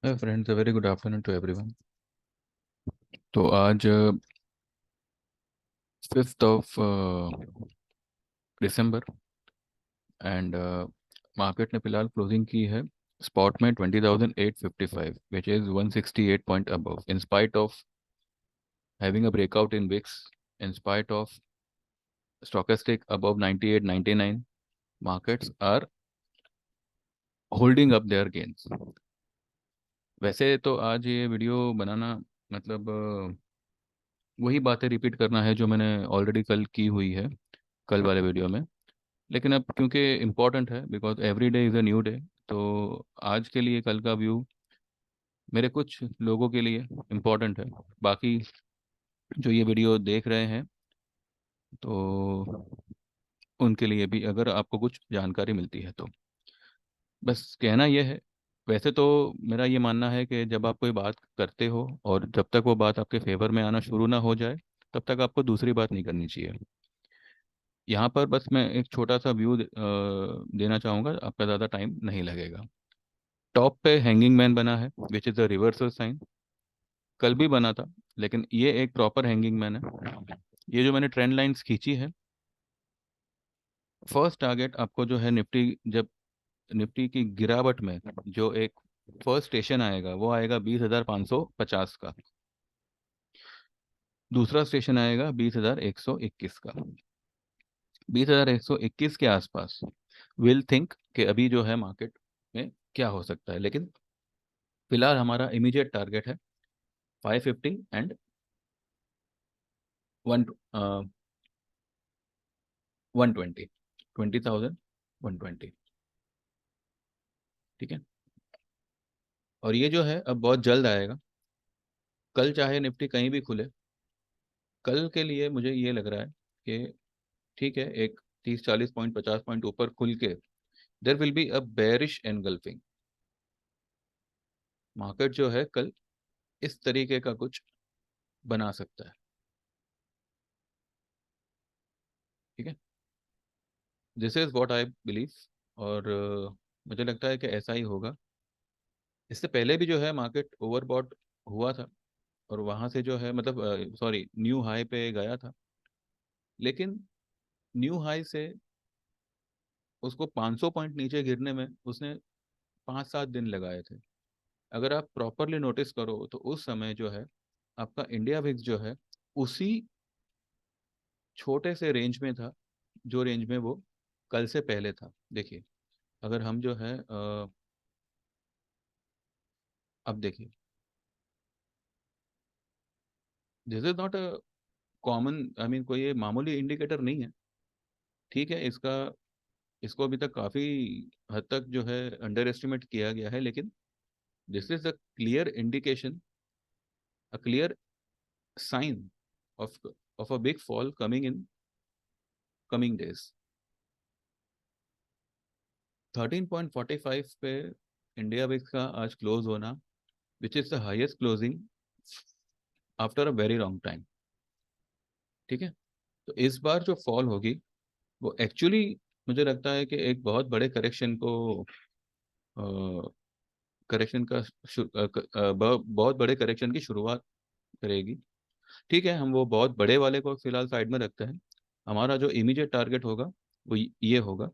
Friends, a very good afternoon to everyone. तो आज 5 दिसंबर and market ने फिलहाल क्लोजिंग की है स्पॉट में 20,855 which is 168 point above in spite of having a breakout in VIX, in spite of stochastic above 98 99। Markets are holding up their gains. वैसे तो आज ये वीडियो बनाना मतलब वही बातें रिपीट करना है जो मैंने ऑलरेडी कल की हुई है, कल वाले वीडियो में। लेकिन अब क्योंकि इम्पोर्टेंट है because every day is a new day, तो आज के लिए कल का व्यू मेरे कुछ लोगों के लिए इम्पोर्टेंट है। बाकी जो ये वीडियो देख रहे हैं तो उनके लिए भी अगर आपको कुछ जानकारी मिलती है तो बस कहना यह है। वैसे तो मेरा ये मानना है कि जब आप कोई बात करते हो और जब तक वो बात आपके फेवर में आना शुरू ना हो जाए तब तक आपको दूसरी बात नहीं करनी चाहिए। यहाँ पर बस मैं एक छोटा सा व्यू देना चाहूँगा, आपका ज़्यादा टाइम नहीं लगेगा। टॉप पे हैंगिंग मैन बना है which is a reversal sign. कल भी बना था, लेकिन ये एक प्रॉपर हैंगिंग मैन है। ये जो मैंने ट्रेंड लाइंस खींची है, फर्स्ट टारगेट आपको जो है निफ्टी, जब निफ्टी की गिरावट में जो एक फर्स्ट स्टेशन आएगा वो आएगा 20,550 का। दूसरा स्टेशन आएगा 20,121 का। 20,121 के आसपास विल थिंक कि अभी जो है मार्केट में क्या हो सकता है, लेकिन फिलहाल हमारा इमीडिएट टारगेट है 550 एंड वन 120, 20,120। ठीक है। और ये जो है अब बहुत जल्द आएगा। कल चाहे निफ्टी कहीं भी खुले, कल के लिए मुझे ये लग रहा है कि ठीक है, एक 30 40 पॉइंट 50 पॉइंट ऊपर खुल के there will be a bearish engulfing. Market जो है कल इस तरीके का कुछ बना सकता है। ठीक है, this is what I believe. और मुझे लगता है कि ऐसा ही होगा। इससे पहले भी जो है मार्केट ओवरबॉट हुआ था और वहां से जो है मतलब सॉरी न्यू हाई पे गया था, लेकिन न्यू हाई से उसको 500 पॉइंट नीचे गिरने में उसने 5 7 दिन लगाए थे। अगर आप प्रॉपरली नोटिस करो तो उस समय जो है आपका इंडिया विक्स जो है उसी छोटे से रेंज में था जो रेंज में वो कल से पहले था। देखिए, अगर हम जो है अब देखिए, this is not a common, I mean कोई ये मामूली इंडिकेटर नहीं है। ठीक है, इसका इसको अभी तक काफ़ी हद तक जो है अंडर एस्टिमेट किया गया है, लेकिन this is a clear indication, a clear sign of of a big fall coming in coming days. 13.45 पे इंडिया विक्स का आज क्लोज होना which is the highest closing after a very long time. ठीक है, तो इस बार जो फॉल होगी वो एक्चुअली मुझे लगता है कि एक बहुत बड़े करेक्शन को करेक्शन का बहुत बड़े करेक्शन की शुरुआत करेगी। ठीक है, हम वो बहुत बड़े वाले को फिलहाल साइड में रखते हैं। हमारा जो इमीडिएट टारगेट होगा वो ये होगा।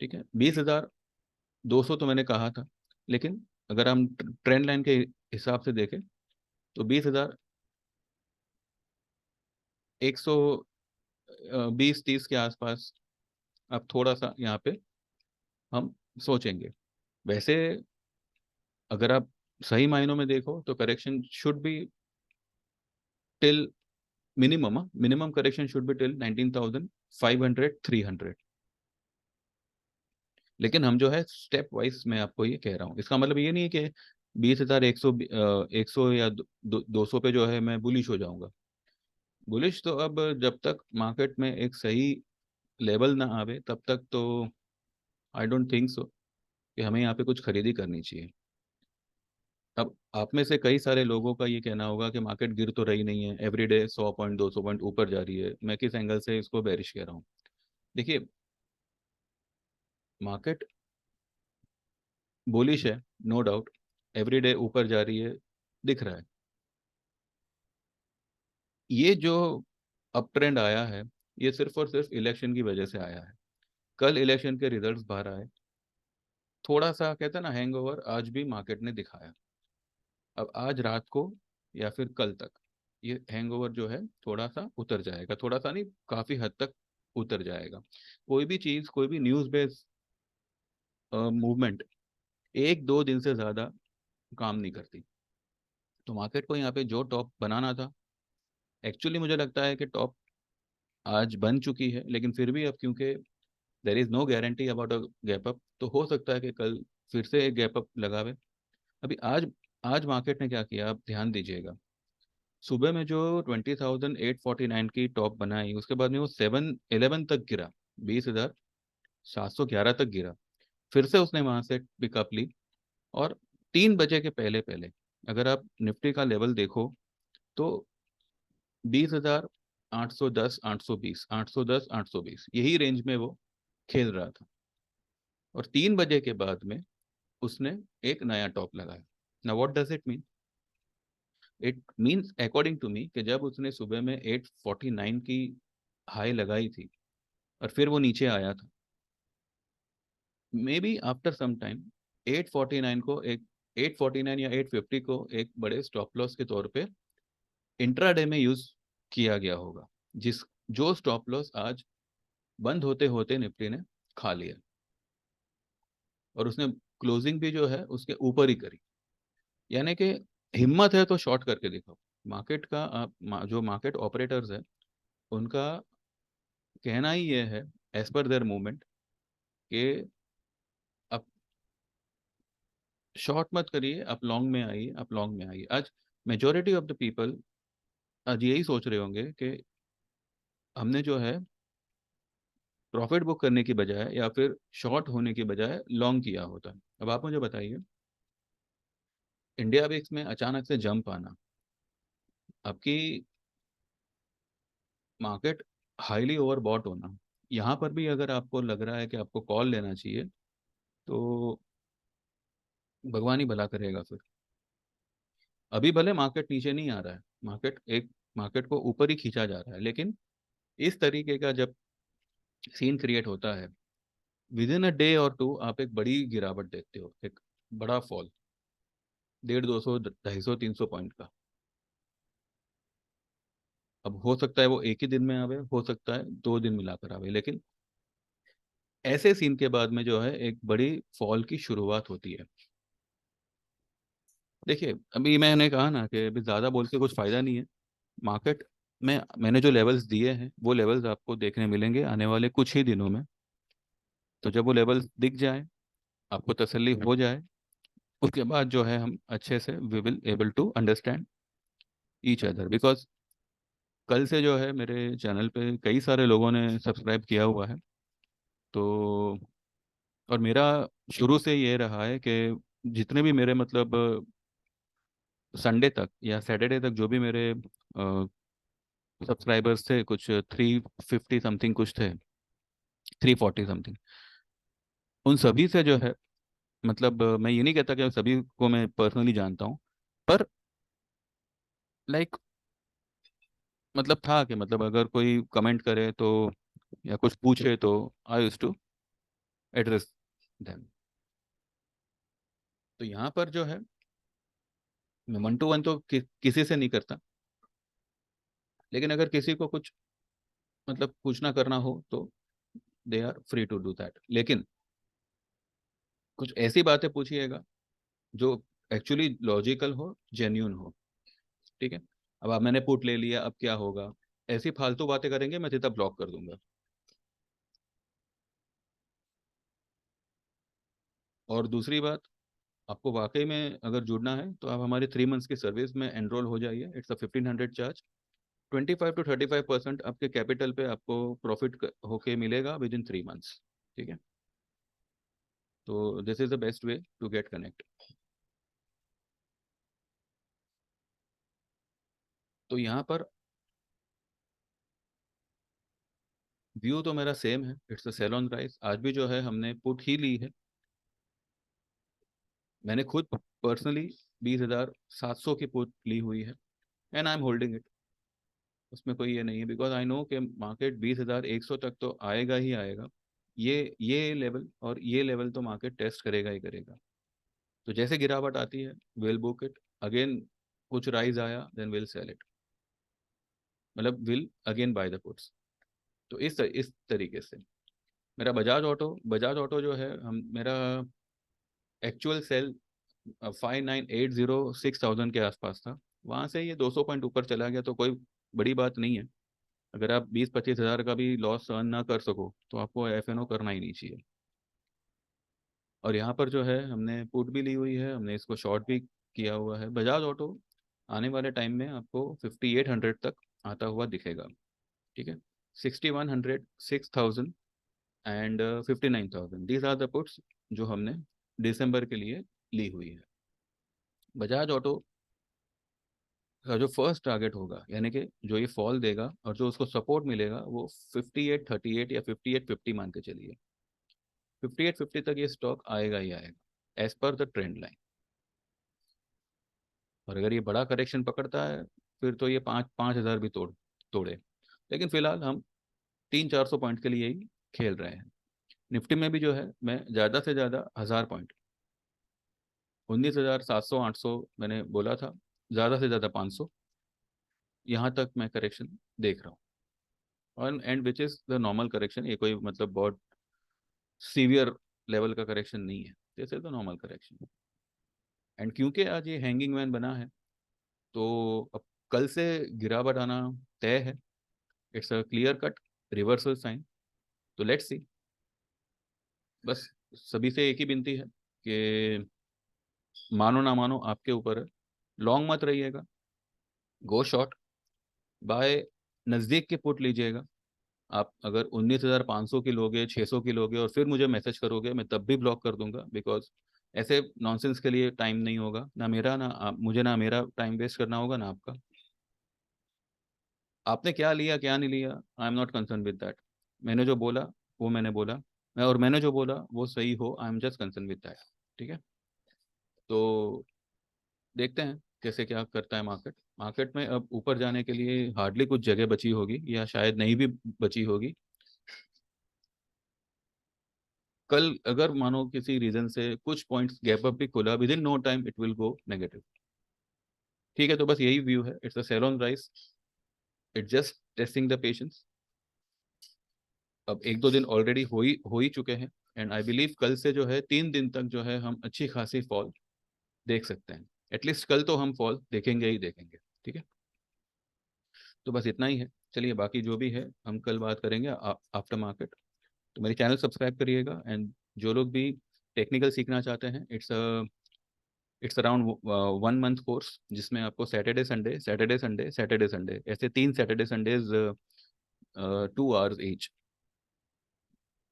ठीक है, 20,200 तो मैंने कहा था, लेकिन अगर हम ट्रेंड लाइन के हिसाब से देखें तो 20,120 30 के आसपास अब थोड़ा सा यहाँ पे हम सोचेंगे। वैसे अगर आप सही मायनों में देखो तो correction should be till minimum, minimum correction should be till 19,500 300। लेकिन हम जो है स्टेप वाइज मैं आपको ये कह रहा हूँ, इसका मतलब ये नहीं है कि 20,100 100 या 200 पे जो है मैं बुलिश हो जाऊंगा। बुलिश तो अब जब तक मार्केट में एक सही लेवल ना आवे तब तक तो आई डोंट थिंक सो कि हमें यहाँ पे कुछ खरीदी करनी चाहिए। अब आप में से कई सारे लोगों का ये कहना होगा कि मार्केट गिर तो रही नहीं है, एवरीडे 100 पॉइंट 200 पॉइंट ऊपर जा रही है, मैं किस एंगल से इसको बेरिश कह रहा हूँ। देखिए, मार्केट बुलिश है, नो डाउट, एवरीडे ऊपर जा रही है, दिख रहा है। ये जो अप ट्रेंड आया है, ये सिर्फ और सिर्फ इलेक्शन की वजह से आया है। कल इलेक्शन के रिजल्ट्स बाहर आए, थोड़ा सा कहते हैं ना हैंगओवर आज भी मार्केट ने दिखाया। अब आज रात को या फिर कल तक ये हैंगओवर जो है थोड़ा सा उतर जाएगा, थोड़ा सा नहीं, काफी हद तक उतर जाएगा। कोई भी चीज, कोई भी न्यूज बेस्ड मूवमेंट एक दो दिन से ज्यादा काम नहीं करती। तो मार्केट को यहाँ पे जो टॉप बनाना था, एक्चुअली मुझे लगता है कि टॉप आज बन चुकी है, लेकिन फिर भी अब क्योंकि there is no guarantee about a gap up, तो हो सकता है कि कल फिर से एक गैप अप लगावे। अभी आज आज मार्केट ने क्या किया, आप ध्यान दीजिएगा। सुबह में जो 20,849 की टॉप बनाई, उसके बाद में वो 711 तक गिरा, 20,711 तक गिरा। फिर से उसने वहां से पिकअप ली, और 3 बजे के पहले पहले अगर आप निफ्टी का लेवल देखो तो 20,810, 820, 810, 820 यही रेंज में वो खेल रहा था। और 3 बजे के बाद में उसने एक नया टॉप लगाया। ना what does it mean? It means according to me कि जब उसने सुबह में 849 की हाई लगाई थी और फिर वो नीचे आया था, maybe after some time 849 को एक 849 या 850 को एक बड़े स्टॉप लॉस के तौर पे इंट्राडे में यूज किया गया होगा, जिस जो स्टॉप लॉस आज बंद होते होते निफ्टी ने खा लिया। और उसने क्लोजिंग भी जो है उसके ऊपर ही करी। यानी कि हिम्मत है तो शॉर्ट करके दिखाओ। मार्केट का जो मार्केट ऑपरेटर्स है, उनका कहना ही ये है, एज पर देयर मूवमेंट, कि आप शॉर्ट मत करिए, आप लॉन्ग में आइए, आप लॉन्ग में आइए। आज मेजोरिटी ऑफ द पीपल आज यही सोच रहे होंगे कि हमने जो है प्रॉफिट बुक करने की बजाय या फिर शॉर्ट होने की बजाय लॉन्ग किया होता। अब आप मुझे बताइए, इंडिया विक्स में अचानक से जंप आना, आपकी मार्केट हाईली ओवरबॉट होना, यहाँ पर भी अगर आपको लग रहा है कि आपको कॉल लेना चाहिए, तो भगवान ही भला करेगा फिर। अभी भले मार्केट नीचे नहीं आ रहा है, मार्केट को ऊपर ही खींचा जा रहा है, लेकिन इस तरीके का जब सीन क्रिएट होता है, विद इन अ डे और टू आप एक बड़ी गिरावट देखते हो, एक बड़ा फॉल, 150, 200, 250, 300 पॉइंट का। अब हो सकता है वो एक ही दिन में आवे, हो सकता है 2 दिन मिलाकर आवे, लेकिन ऐसे सीन के बाद में जो है एक बड़ी फॉल की शुरुआत होती है। देखिए, अभी मैंने कहा ना कि अभी ज़्यादा बोल के कुछ फ़ायदा नहीं है। मार्केट में मैंने जो लेवल्स दिए हैं, वो लेवल्स आपको देखने मिलेंगे आने वाले कुछ ही दिनों में। तो जब वो लेवल्स दिख जाए, आपको तसल्ली हो जाए, उसके बाद जो है हम अच्छे से we will able to understand each other. Because कल से जो है मेरे चैनल पे कई सारे लोगों ने सब्सक्राइब किया हुआ है। तो और मेरा शुरू से ये रहा है कि जितने भी मेरे मतलब संडे तक या सैटरडे तक जो भी मेरे सब्सक्राइबर्स थे, कुछ 350 समथिंग कुछ थे, 340 समथिंग, उन सभी से जो है मतलब मैं ये नहीं कहता कि सभी को मैं पर्सनली जानता हूँ, पर लाइक मतलब था कि मतलब अगर कोई कमेंट करे तो या कुछ पूछे तो आई यूज टू एड्रेस देम। तो यहाँ पर जो है मैं 1 to 1 तो किसी से नहीं करता, लेकिन अगर किसी को कुछ मतलब पूछना करना हो तो they are free to do that. लेकिन कुछ ऐसी बातें पूछिएगा जो एक्चुअली लॉजिकल हो, जेन्यून हो। ठीक है? अब आप मैंने पुट ले लिया, अब क्या होगा, ऐसी फालतू बातें करेंगे मैं सीधा ब्लॉक कर दूंगा। और दूसरी बात, आपको वाकई में अगर जुड़ना है तो आप हमारे 3 मंथ्स की सर्विस में एनरोल हो जाइए। It's a 1,500 charge. 25 to 35% आपके कैपिटल पे आपको प्रॉफिट होके मिलेगा विद इन 3 मंथ्स। ठीक है? तो this is the best way to get connect. तो यहाँ पर व्यू तो मेरा सेम है, it's a sell on rise. आज भी जो है हमने पुट ही ली है। मैंने खुद पर्सनली 20,700 की पुट ली हुई है, and I am holding it. उसमें कोई ये नहीं है, बिकॉज आई नो कि मार्केट 20,100 तक तो आएगा ही आएगा। ये लेवल और ये लेवल तो मार्केट टेस्ट करेगा ही करेगा। तो जैसे गिरावट आती है, विल बुक इट अगेन। कुछ राइज आया, देन विल सेल इट, मतलब will again by the puts. तो इस तरीके से मेरा बजाज ऑटो जो है, हम मेरा एक्चुअल सेल 5980 6000 के आसपास था। वहाँ से ये 200 पॉइंट ऊपर चला गया, तो कोई बड़ी बात नहीं है। अगर आप 20-25 हज़ार का भी लॉस अर्न ना कर सको तो आपको एफ करना ही नहीं चाहिए। और यहाँ पर जो है हमने पुट भी ली हुई है, हमने इसको शॉर्ट भी किया हुआ है। बजाज ऑटो आने वाले टाइम में आपको 5800 तक आता हुआ दिखेगा। ठीक है, 6100, 6000 and 59,000, these are the puts जो हमने दिसंबर के लिए ली हुई है। बजाज ऑटो का जो फर्स्ट टारगेट होगा, यानी कि जो ये फॉल देगा और जो उसको सपोर्ट मिलेगा, वो 5838 या 5850 मान के चलिए। 5850 तक ये स्टॉक आएगा ही आएगा as per the trend line. और अगर ये बड़ा करेक्शन पकड़ता है, फिर तो ये 5-5 हज़ार भी तोड़े। लेकिन फिलहाल हम 300-400 पॉइंट के लिए ही खेल रहे हैं। निफ्टी में भी जो है मैं ज़्यादा से ज़्यादा 1000 पॉइंट, 19,700 800 मैंने बोला था, ज़्यादा से ज़्यादा 500, यहाँ तक मैं करेक्शन देख रहा हूँ। और and which is the normal correction, ये कोई मतलब बहुत सीवियर लेवल का करेक्शन नहीं है, this is the normal correction. And क्योंकि आज ये हैंगिंग मैन बना है, तो अब कल से गिरावट आना तय है। It's a clear cut reversal sign. तो लेट्स सी। बस सभी से एक ही विनती है कि मानो ना मानो आपके ऊपर है। लॉन्ग मत रहिएगा, गो शॉर्ट, बाय नज़दीक के पुट लीजिएगा। आप अगर 19,500 की लोगे, 600 की लोगे और फिर मुझे मैसेज करोगे, मैं तब भी ब्लॉक कर दूंगा, बिकॉज ऐसे नॉनसेंस के लिए टाइम नहीं होगा ना मेरा, ना मुझे ना मेरा टाइम वेस्ट करना होगा ना आपका। आपने क्या लिया क्या नहीं लिया, I am not concern with that. मैंने जो बोला वो मैंने बोला, और मैंने जो बोला वो सही हो, I am just concern with that. ठीक है, तो देखते हैं कैसे क्या करता है मार्केट। मार्केट में अब ऊपर जाने के लिए हार्डली कुछ जगह बची होगी, या शायद नहीं भी बची होगी। कल अगर मानो किसी रीजन से कुछ पॉइंट्स गैप अप भी खुला, within no time it will go negative. ठीक है, तो बस यही व्यू है। It's a sell on rise, it just testing the patience. अब 1-2 दिन ऑलरेडी हो ही चुके हैं, एंड आई बिलीव कल से जो है 3 दिन तक जो है हम अच्छी खासी फॉल देख सकते हैं। एटलीस्ट कल तो हम फॉल देखेंगे ही देखेंगे। ठीक है, तो बस इतना ही है। चलिए, बाकी जो भी है हम कल बात करेंगे आफ्टर मार्केट। तो मेरे चैनल सब्सक्राइब करिएगा, एंड जो लोग भी टेक्निकल सीखना चाहते हैं, इट्स अराउंड 1 मंथ कोर्स, जिसमें आपको Saturday Sunday Saturday Sunday Saturday Sunday ऐसे 3 Saturday Sundays 2 hours each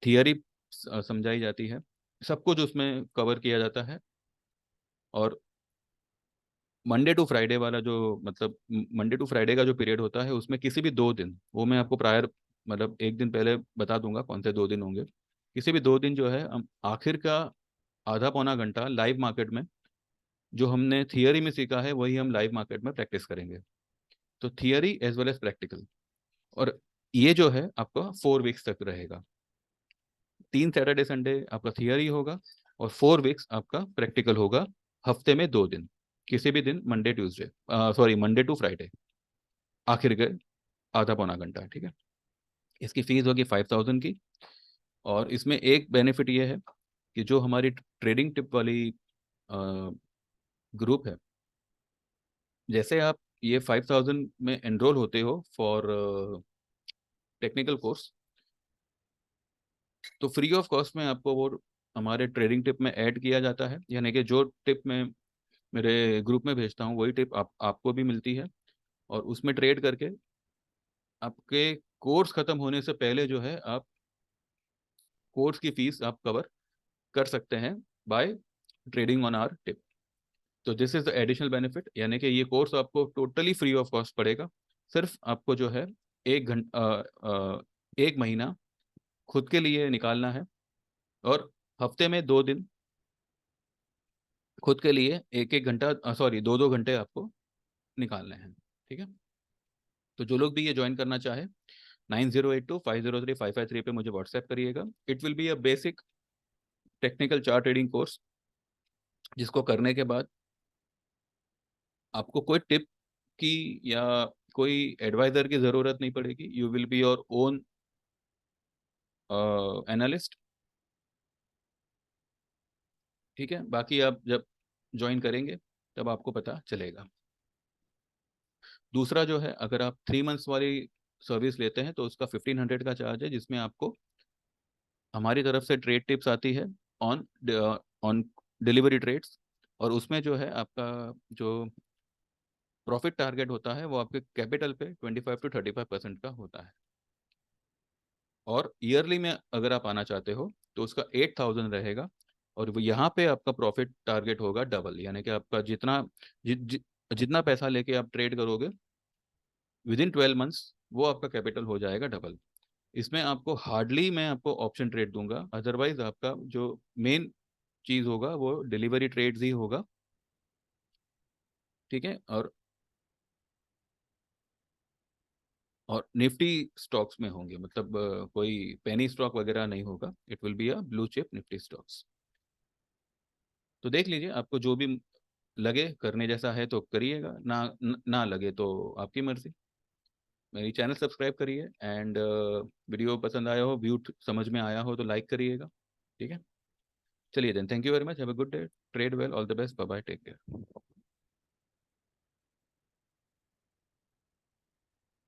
theory समझाई जाती है। सब कुछ उसमें कवर किया जाता है। और मंडे टू फ्राइडे वाला जो, मतलब मंडे टू फ्राइडे का जो पीरियड होता है, उसमें किसी भी 2 दिन, वो मैं आपको प्रायर मतलब एक दिन पहले बता दूंगा कौन से 2 दिन होंगे। किसी भी 2 दिन जो है हम आखिर का आधा पौना घंटा लाइव मार्केट में, जो हमने थियरी में सीखा है वही हम लाइव मार्केट में प्रैक्टिस करेंगे। तो theory as well as practical. और ये जो है आपका 4 वीक्स तक रहेगा। 3 सैटरडे संडे आपका थियरी होगा, और 4 वीक्स आपका प्रैक्टिकल होगा। हफ्ते में 2 दिन, किसी भी दिन, Monday Tuesday, sorry Monday to Friday, आखिर के आधा पौना घंटा। ठीक है, इसकी फीस होगी 5,000 की। और इसमें एक बेनिफिट ये है कि जो हमारी ट्रेडिंग टिप वाली ग्रुप है, जैसे आप ये 5,000 में एनरोल होते हो फॉर टेक्निकल कोर्स, तो फ्री ऑफ कॉस्ट में आपको वो हमारे ट्रेडिंग टिप में ऐड किया जाता है। यानी कि जो टिप मैं मेरे ग्रुप में भेजता हूँ, वही टिप आपको भी मिलती है। और उसमें ट्रेड करके आपके कोर्स खत्म होने से पहले जो है आप कोर्स की फीस आप कवर कर सकते हैं by trading on our tip. तो this is the additional benefit, यानी कि ये कोर्स आपको टोटली फ्री ऑफ कॉस्ट पड़ेगा। सिर्फ आपको जो है 1 घंटा 1 महीना खुद के लिए निकालना है, और हफ्ते में 2 दिन खुद के लिए एक एक घंटा, सॉरी 2-2 घंटे आपको निकालने हैं। ठीक है, तो जो लोग भी ये ज्वाइन करना चाहे 9082503553 पे मुझे व्हाट्सएप करिएगा। It will be a basic technical chart reading course, जिसको करने के बाद आपको कोई टिप की या कोई एडवाइजर की ज़रूरत नहीं पड़ेगी। You will be your own analyst. ठीक है, बाकी आप जब ज्वाइन करेंगे तब आपको पता चलेगा। दूसरा जो है, अगर आप 3 मंथ्स वाली सर्विस लेते हैं तो उसका 1500 का चार्ज है, जिसमें आपको हमारी तरफ से ट्रेड टिप्स आती है ऑन ऑन डिलीवरी ट्रेड्स। और उसमें जो है आपका जो प्रॉफिट टारगेट होता है वो आपके कैपिटल पे 25 to 35% का होता है। और ईयरली में अगर आप आना चाहते हो तो उसका 8000 रहेगा। और वो यहाँ पे आपका प्रॉफिट टारगेट होगा डबल, यानी कि आपका जितना पैसा लेके आप ट्रेड करोगे विदिन 12 मंथ्स वो आपका कैपिटल हो जाएगा डबल। इसमें आपको हार्डली मैं आपको ऑप्शन ट्रेड दूंगा, अदरवाइज आपका जो मेन चीज़ होगा वो डिलीवरी ट्रेड्स ही होगा। ठीक है, और निफ्टी स्टॉक्स में होंगे, मतलब कोई पेनी स्टॉक वगैरह नहीं होगा। It will be a blue chip Nifty stocks. तो देख लीजिए, आपको जो भी लगे करने जैसा है तो करिएगा, ना लगे तो आपकी मर्जी। मेरी चैनल सब्सक्राइब करिए, एंड वीडियो पसंद आया हो, व्यू समझ में आया हो तो लाइक करिएगा। ठीक है, चलिए then, thank you very much, have a good day, trade well, all the best, bye bye, take care.